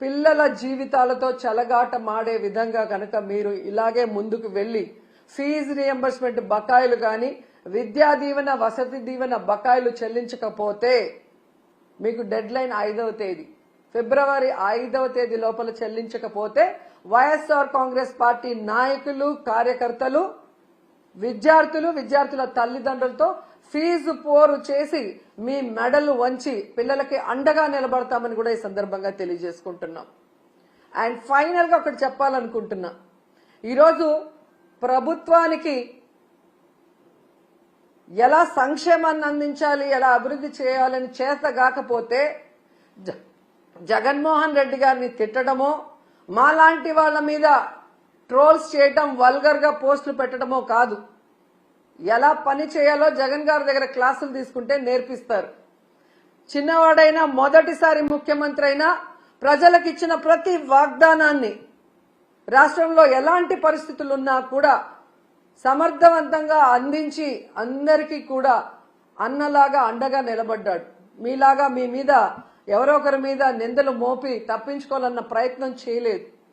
పిల్లల జీవితాలతో చెలగాటమాడే విధంగా కనుక మీరు ఇలాగే ముందుకు వెళ్లి ఫీజు రియంబర్స్మెంట్ బకాయిలు కానీ విద్యా దీవెన వసతి దీవెన బకాయిలు చెల్లించకపోతే మీకు డెడ్ లైన్ 5వ తేదీ ఫిబ్రవరి 5వ తేదీ లోపల చెల్లించకపోతే వైఎస్ఆర్ కాంగ్రెస్ పార్టీ నాయకులు కార్యకర్తలు విద్యార్థుల తల్లిదండ్రులతో ఫీజు పోరు చేసి మీ మెడలు వంచి పిల్లలకి అండగా నిలబడతామని కూడా ఈ సందర్భంగా తెలియజేసుకుంటున్నాం. అండ్ ఫైనల్ గా ఒకటి చెప్పాలనుకుంటున్నా, ఈరోజు ప్రభుత్వానికి ఎలా సంక్షేమాన్ని అందించాలి, ఎలా అభివృద్ధి చేయాలని చేతగాకపోతే జగన్మోహన్ రెడ్డి గారిని తిట్టడమో మాలాంటి వాళ్ళ మీద ట్రోల్స్ చేయటం వల్గర్ గా పోస్టులు పెట్టడమో కాదు, ఎలా పని చేయాలో జగన్ గారి దగ్గర క్లాసులు తీసుకుంటే నేర్పిస్తారు. చిన్నవాడైనా మొదటిసారి ముఖ్యమంత్రి అయినా ప్రజలకు ఇచ్చిన ప్రతి వాగ్దానాన్ని రాష్ట్రంలో ఎలాంటి పరిస్థితులున్నా కూడా సమర్థవంతంగా అందించి అందరికీ కూడా అన్నలాగా అండగా నిలబడ్డాడు. మీలాగా మీ మీద ఎవరో ఒకరి మీద నిందలు మోపి తప్పించుకోవాలన్న ప్రయత్నం చేయలేదు.